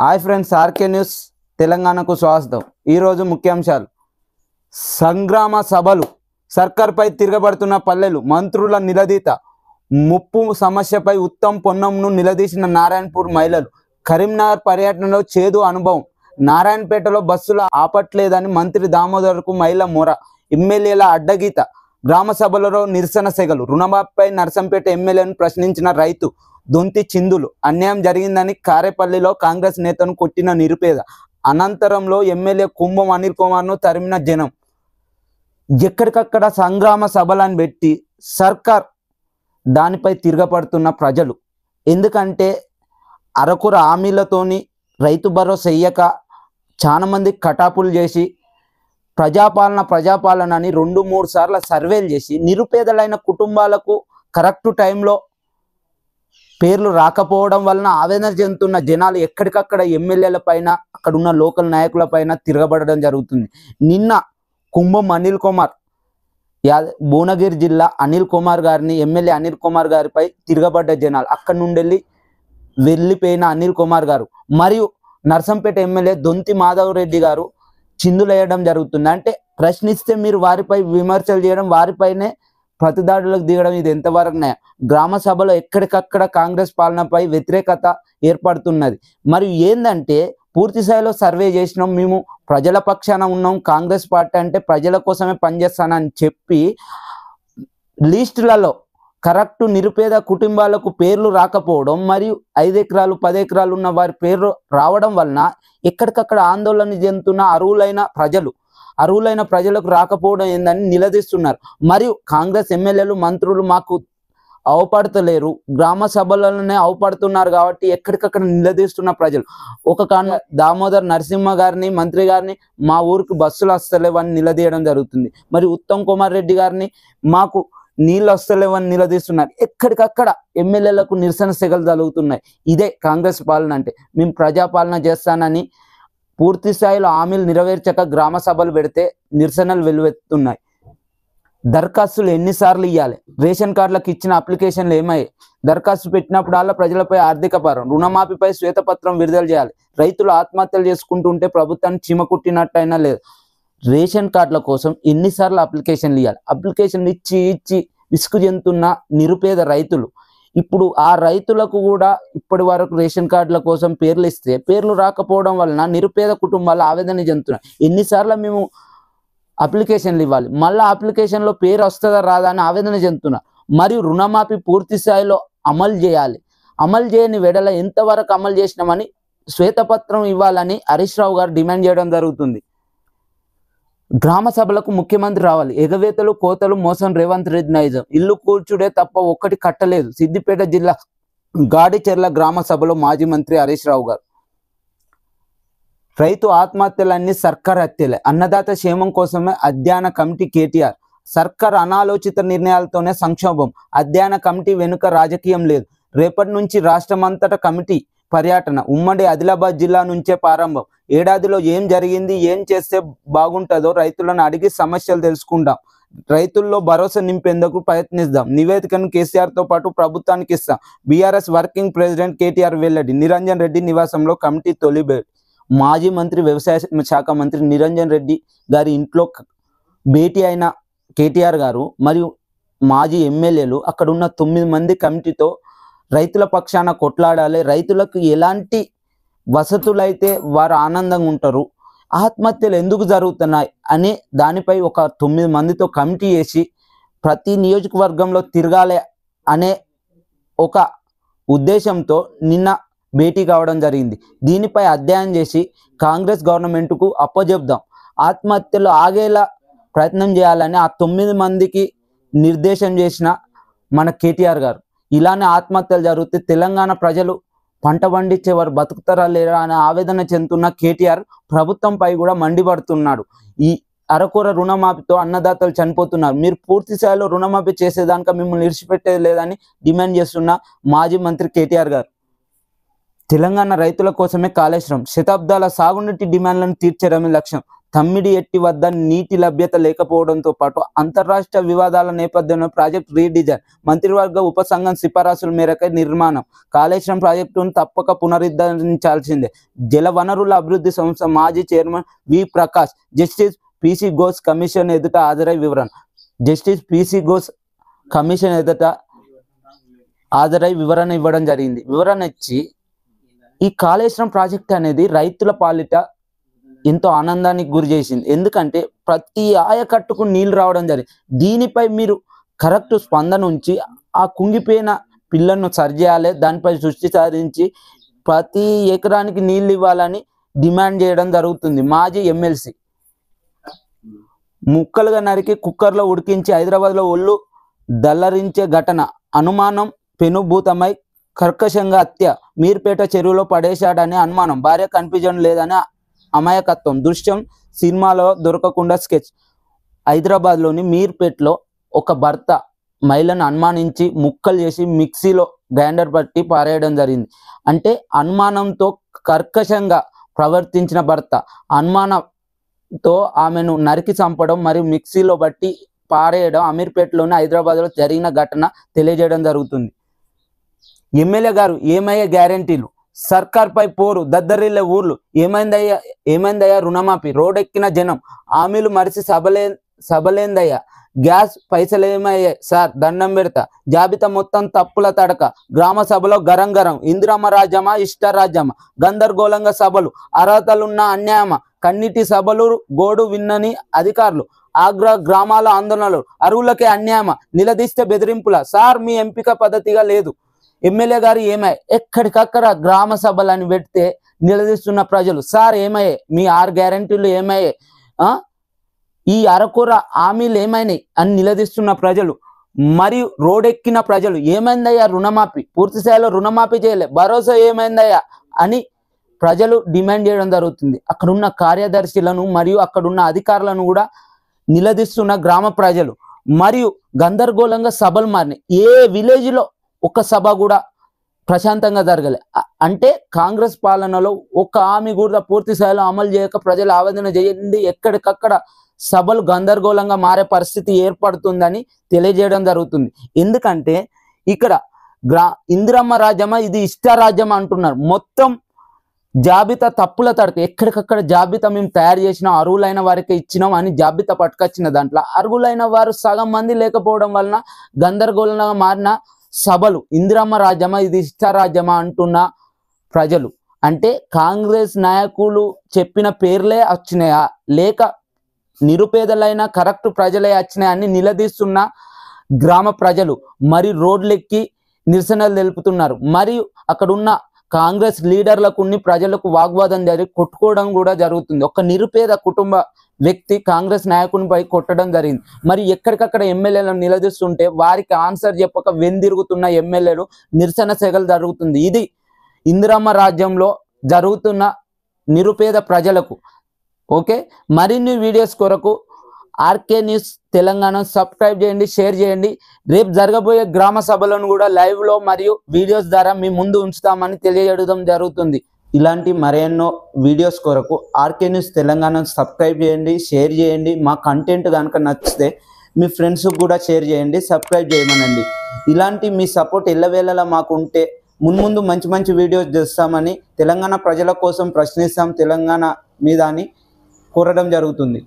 Hi friends, RK news తెలంగాణకు స్వాగతం. ఈరోజు ముఖ్యాంశాలు: సంగ్రామ సభలు, సర్కార్పై తిరగబడుతున్న పల్లెలు, మంత్రుల నిలదీత, ముప్పు సమస్యపై ఉత్తమ్ పొన్నంను నిలదీసిన నారాయణపూర్ మహిళలు, కరీంనగర్ పర్యటనలో చేదు అనుభవం, నారాయణపేటలో బస్సులు ఆపట్లేదని మంత్రి దామోదర్కు మహిళ మొర, ఎమ్మెల్యేల అడ్డగీత, గ్రామ సభలలో నిరసన సెగలు, రుణమాఫీపై నర్సంపేట ఎమ్మెల్యేను ప్రశ్నించిన రైతు దొంతి చిందులు, అన్యాయం జరిగిందని కారేపల్లిలో కాంగ్రెస్ నేతను కొట్టిన నిరుపేద, అనంతరంలో ఎమ్మెల్యే కుంభం అనిల్ కుమార్ను తరిమిన జనం. ఎక్కడికక్కడ సంగ్రామ సభలను పెట్టి సర్కార్ దానిపై తిరగబడుతున్న ప్రజలు. ఎందుకంటే అరకుర హామీలతోని రైతు భరోసా చెయ్యక చాలామంది కటాపులు చేసి ప్రజాపాలన అని 2-3 సార్లు సర్వేలు చేసి నిరుపేదలైన కుటుంబాలకు కరెక్ట్ టైంలో పేర్లు రాకపోవడం వలన ఆవేదన చెందుతున్న జనాలు ఎక్కడికక్కడ ఎమ్మెల్యేల పైన, అక్కడ ఉన్న లోకల్ నాయకుల పైన తిరగబడడం జరుగుతుంది. నిన్న కుంభం అనిల్ కుమార్, భువనగిరి జిల్లా అనిల్ కుమార్ గారిని, ఎమ్మెల్యే అనిల్ కుమార్ గారిపై తిరగబడ్డ జనాలు, అక్కడి నుండి వెళ్ళిపోయిన అనిల్ కుమార్ గారు మరియు నర్సంపేట ఎమ్మెల్యే దొంతి మాధవ్ రెడ్డి గారు చిందులేయడం జరుగుతుంది. అంటే ప్రశ్నిస్తే మీరు వారిపై విమర్శలు చేయడం, వారిపైనే ప్రతిదాడులకు దిగడం, ఇది ఎంతవరకు న్యాయం? గ్రామ సభలో ఎక్కడికక్కడ కాంగ్రెస్ పాలనపై వ్యతిరేకత ఏర్పడుతున్నది. మరియు ఏంటంటే పూర్తి స్థాయిలో సర్వే చేసినాం, మేము ప్రజల పక్షాన ఉన్నాం, కాంగ్రెస్ పార్టీ అంటే ప్రజల కోసమే పనిచేస్తానని చెప్పి లిస్టులలో కరెక్ట్ నిరుపేద కుటుంబాలకు పేర్లు రాకపోవడం, మరియు 5 ఎకరాలు 10 ఎకరాలు ఉన్న వారి పేర్లు రావడం వలన ఎక్కడికక్కడ ఆందోళన చెందుతున్న అర్హులైన ప్రజలకు రాకపోవడం ఏందని నిలదీస్తున్నారు. మరియు కాంగ్రెస్ ఎమ్మెల్యేలు, మంత్రులు మాకు అవపడతలేరు, గ్రామ సభలలోనే అవపడుతున్నారు కాబట్టి ఎక్కడికక్కడ నిలదీస్తున్న ప్రజలు. ఒక కారణం దామోదర్ నరసింహ గారిని, మంత్రి గారిని మా ఊరికి బస్సులు వస్తలేవని నిలదీయడం జరుగుతుంది. మరి ఉత్తమ్ కుమార్ రెడ్డి గారిని మాకు నీళ్ళు వస్తలేవని నిలదీస్తున్నారు. ఎక్కడికక్కడ ఎమ్మెల్యేలకు నిరసన సెగలు జరుగుతున్నాయి. ఇదే కాంగ్రెస్ పాలన అంటే. మేము ప్రజాపాలన చేస్తానని పూర్తి స్థాయిలో హామీలు నెరవేర్చక గ్రామ సభలు పెడితే నిరసనలు వెలువెత్తుతున్నాయి. దరఖాస్తులు ఎన్నిసార్లు ఇవ్వాలి? రేషన్ కార్డులకు ఇచ్చిన అప్లికేషన్లు ఏమయ్యాయి? దరఖాస్తు పెట్టినప్పుడల్లా ప్రజలపై ఆర్థిక భారం, రుణమాఫీపై శ్వేతపత్రం విడుదల చేయాలి. రైతులు ఆత్మహత్యలు చేసుకుంటుంటే ప్రభుత్వాన్ని చీమకుట్టినట్టయినా లేదు. రేషన్ కార్డుల కోసం ఎన్నిసార్లు అప్లికేషన్లు ఇవ్వాలి? అప్లికేషన్లు ఇచ్చి విసుగు చెందుతున్న నిరుపేద రైతులు. ఇప్పుడు ఆ రైతులకు కూడా ఇప్పటి వరకు రేషన్ కార్డుల కోసం పేర్లు ఇస్తే పేర్లు రాకపోవడం వలన నిరుపేద కుటుంబాలు ఆవేదన చెందుతున్నాయి. ఎన్నిసార్లు మేము అప్లికేషన్లు ఇవ్వాలి? మళ్ళీ అప్లికేషన్లో పేరు వస్తుందా రాదా అని ఆవేదన చెందుతున్నారు. మరియు రుణమాఫీ పూర్తి స్థాయిలో అమలు చేయాలి. అమలు చేయని వెడల ఎంతవరకు అమలు చేసినామని శ్వేతపత్రం ఇవ్వాలని హరీష్ రావు గారు డిమాండ్ చేయడం జరుగుతుంది. గ్రామ సభలకు ముఖ్యమంత్రి రావాలి. ఎగవేతలు, కోతలు, మోసం రేవంత్ రెడ్డి నైజం. ఇల్లు కూర్చుడే తప్ప ఒక్కటి కట్టలేదు. సిద్దిపేట జిల్లా గాడిచెర్ల గ్రామ సభలో మాజీ మంత్రి హరీష్ రావు గారు. రైతు ఆత్మహత్యలన్నీ సర్కార్ హత్యలే, అన్నదాత క్షేమం కోసమే అధ్యయన కమిటీ కేటీఆర్. సర్కార్ అనాలోచిత నిర్ణయాలతోనే సంక్షోభం. అధ్యయన కమిటీ వెనుక రాజకీయం లేదు. రేపటి నుంచి రాష్ట్రమంతటా కమిటీ పర్యటన. ఉమ్మడి ఆదిలాబాద్ జిల్లా నుంచే ప్రారంభం. ఏడాదిలో ఏం జరిగింది, ఏం చేస్తే బాగుంటుందో రైతులను అడిగి సమస్యలు తెలుసుకుందాం. రైతుల్లో భరోసా నింపేందుకు ప్రయత్నిద్దాం. నివేదికను కేసీఆర్తో పాటు ప్రభుత్వానికి ఇస్తాం. బీఆర్ఎస్ వర్కింగ్ ప్రెసిడెంట్ కేటీఆర్ వెల్లడి. నిరంజన్ రెడ్డి నివాసంలో కమిటీ తొలి భేటీ. మాజీ మంత్రి, వ్యవసాయ శాఖ మంత్రి నిరంజన్ రెడ్డి గారి ఇంట్లో భేటీ అయిన కేటీఆర్ గారు మరియు మాజీ ఎమ్మెల్యేలు అక్కడ ఉన్న 9 మంది కమిటీతో రైతుల పక్షాన కొట్లాడాలి, రైతులకు ఎలాంటి వసతులైతే వారు ఆనందంగా ఉంటారు, ఆత్మహత్యలు ఎందుకు జరుగుతున్నాయి అనే దానిపై ఒక 9 మందితో కమిటీ వేసి ప్రతి నియోజకవర్గంలో తిరగాలి అనే ఒక ఉద్దేశంతో నిన్న భేటీ కావడం జరిగింది. దీనిపై అధ్యయనం చేసి కాంగ్రెస్ గవర్నమెంట్కు అప్పజెప్దాం. ఆత్మహత్యలు ఆగేలా ప్రయత్నం చేయాలని ఆ 9 మందికి నిర్దేశం చేసిన మన కేటీఆర్ గారు. ఇలానే ఆత్మహత్యలు జరిగితే తెలంగాణ ప్రజలు పంట పండించేవారు బతుకుతారా లేరా అనే ఆవేదన చెందుతున్న కేటీఆర్ ప్రభుత్వంపై కూడా మండిపడుతున్నాడు. ఈ అరకొర రుణమాఫీతో అన్నదాతలు చనిపోతున్నారు. మీరు పూర్తి స్థాయిలో రుణమాఫీ చేసేదానిక మిమ్మల్ని విడిచిపెట్టేది లేదని డిమాండ్ చేస్తున్న మాజీ మంత్రి కేటీఆర్ గారు. తెలంగాణ రైతుల కోసమే కాళేశ్వరం, శతాబ్దాల సాగునీటి డిమాండ్లను తీర్చడమే లక్ష్యం. తమ్మిడి ఎట్టి వద్ద నీటి లభ్యత లేకపోవడంతో పాటు అంతర్రాష్ట్ర వివాదాల నేపథ్యంలో ప్రాజెక్ట్ రీడిజైన్ మంత్రివర్గ ఉపసంఘం సిఫారసుల మేరకు నిర్మాణం కాళేశ్వరం ప్రాజెక్టును తప్పక పునరుద్ధరించాల్సిందే. జల వనరుల అభివృద్ధి సంస్థ మాజీ చైర్మన్ వి Prakash justice PC Ghosh commission ఎదుట హాజరై వివరణ. జస్టిస్ పిసి ఘోష్ కమిషన్ ఎదుట హాజరై వివరణ ఇవ్వడం జరిగింది. వివరణ ఇచ్చి ఈ కాళేశ్వరం ప్రాజెక్ట్ అనేది రైతుల పాలిట ఎంతో ఆనందానికి గురి చేసింది. ఎందుకంటే ప్రతి ఆయకట్టుకు నీళ్లు రావడం జరిగింది. దీనిపై మీరు కరెక్ట్ స్పందన ఉంచి ఆ కుంగిపోయిన పిల్లలను సరిచేయాలి, దానిపై దృష్టి సారించి ప్రతి ఎకరానికి నీళ్ళు ఇవ్వాలని డిమాండ్ చేయడం జరుగుతుంది. మాజీ ఎమ్మెల్సీ ముక్కలుగా నరికి కుక్కర్లో ఉడికించి హైదరాబాద్లో ఒళ్ళు దల్లరించే ఘటన అనుమానం పెనుభూతమై కర్కశంగా హత్య మీర్పేట చెరువులో పడేశాడని అనుమానం భార్య కనిపించడం లేదని అమాయకత్వం దృశ్యం సినిమాలో దొరకకుండా స్కెచ్. హైదరాబాద్లోని మీర్పేటలో ఒక భర్త మహిళను అనుమానించి ముక్కలు చేసి మిక్సీలో గ్రైండర్ పట్టి పారేయడం జరిగింది. అంటే అనుమానంతో కర్కశంగా ప్రవర్తించిన భర్త అనుమానంతో ఆమెను నరికి చంపడం మరియు మిక్సీలో బట్టి పారేయడం అమీర్పేటలోని హైదరాబాద్లో జరిగిన ఘటన తెలియజేయడం జరుగుతుంది. ఎమ్మెల్యే గారు ఏమయ్యే గ్యారెంటీలు, సర్కార్పై పోరు, దద్దరిల్లే ఊర్లు, ఏమైందయ్యా రుణమాఫీ, రోడ్డెక్కిన జనం, హామీలు మరిచి సభలేందయ్యా, గ్యాస్ పైసలు ఏమయ్యాయి సార్ దండం పెడతా, జాబితా మొత్తం తప్పుల తడక, గ్రామ సభలో గరం గరం, ఇందిరమ్మ రాజ్యమా ఇష్టరాజ్యమా, గందరగోళంగా సభలు, అర్హతలున్న అన్యాయమా, కన్నిటి సభలు గోడు విన్నని అధికారులు, ఆగ్రా గ్రామాల ఆందోళనలు, అరువులకే అన్యాయమా, నిలదీస్తే బెదిరింపుల, సార్ మీ ఎంపిక పద్ధతిగా లేదు. ఎమ్మెల్యే గారు ఏమయ్యాయి, ఎక్కడికక్కడ గ్రామ సభలని పెడితే నిలదీస్తున్న ప్రజలు, సార్ ఏమయ్యాయి మీ 6 గ్యారెంటీలు ఏమయ్యాయి, ఈ అరకూర హామీలు ఏమైనాయి అని నిలదీస్తున్న ప్రజలు మరియు రోడ్డెక్కిన ప్రజలు, ఏమైందయ్యా రుణమాఫీ, పూర్తి స్థాయిలో రుణమాఫీ చేయలే, భరోసా ఏమైందయ్యా అని ప్రజలు డిమాండ్ చేయడం జరుగుతుంది. అక్కడున్న కార్యదర్శులను మరియు అక్కడున్న అధికారులను కూడా నిలదీస్తున్న గ్రామ ప్రజలు మరియు గందరగోళంగా సభలు మారినాయి. ఏ విలేజ్లో ఒక సభ కూడా ప్రశాంతంగా జరగలే. అంటే కాంగ్రెస్ పాలనలో ఒక హామీ కూడా పూర్తి స్థాయిలో అమలు చేయక ప్రజలు ఆవేదన చేయండి, ఎక్కడికక్కడ సభలు గందరగోళంగా మారే పరిస్థితి ఏర్పడుతుందని తెలియజేయడం జరుగుతుంది. ఎందుకంటే ఇక్కడ ఇందిరమ్మ రాజ్యమా ఇది ఇష్టరాజ్యమా అంటున్నారు. మొత్తం జాబితా తప్పుల తడక, ఎక్కడికక్కడ జాబితా మేము తయారు చేసిన అర్హులైన వారికి ఇచ్చినాం అని జాబితా పట్టుకొచ్చిన దాంట్లో అర్హులైన వారు సగం మంది లేకపోవడం వలన గందరగోళంగా మారిన సభలు. ఇందిరమ్మ రాజ్యమా ఇది ఇష్టరాజ్యమా అంటున్న ప్రజలు, అంటే కాంగ్రెస్ నాయకులు చెప్పిన పేర్లే వచ్చినాయా లేక నిరుపేదలైన కరెక్ట్ ప్రజలే వచ్చినాయని నిలదీస్తున్న గ్రామ ప్రజలు మరి రోడ్లెక్కి నిరసనలు తెలుపుతున్నారు. మరియు అక్కడున్న కాంగ్రెస్ లీడర్లకు ప్రజలకు వాగ్వాదం జరిగి కొట్టుకోవడం కూడా జరుగుతుంది. ఒక నిరుపేద కుటుంబ వ్యక్తి కాంగ్రెస్ నాయకునిపై కొట్టడం జరిగింది. మరి ఎక్కడికక్కడ ఎమ్మెల్యేలను నిలదీస్తుంటే వారికి ఆన్సర్ చెప్పక వెందిరుగుతున్న ఎమ్మెల్యేలు నిరసన సెగలు జరుగుతుంది. ఇది ఇందిరమ్మ రాజ్యంలో జరుగుతున్న నిరుపేద ప్రజలకు. ఓకే, మరిన్ని వీడియోస్ కొరకు ఆర్కే న్యూస్ తెలంగాణ సబ్స్క్రైబ్ చేయండి, షేర్ చేయండి. రేపు జరగబోయే గ్రామ సభలను కూడా లైవ్లో మరియు వీడియోస్ ద్వారా మీ ముందు ఉంచుతామని తెలియజేయడం జరుగుతుంది. ఇలాంటి మరెన్నో వీడియోస్ కొరకు ఆర్కే న్యూస్ తెలంగాణ సబ్స్క్రైబ్ చేయండి, షేర్ చేయండి. మా కంటెంట్ కనుక నచ్చితే మీ ఫ్రెండ్స్కి కూడా షేర్ చేయండి, సబ్స్క్రైబ్ చేయమనండి. ఇలాంటి మీ సపోర్ట్ ఎల్లవేళలా మాకు ఉంటే మున్ముందు మంచి మంచి వీడియోస్ చేస్తామని, తెలంగాణ ప్రజల కోసం ప్రశ్నిస్తాం తెలంగాణ మీద అని కోరడం జరుగుతుంది.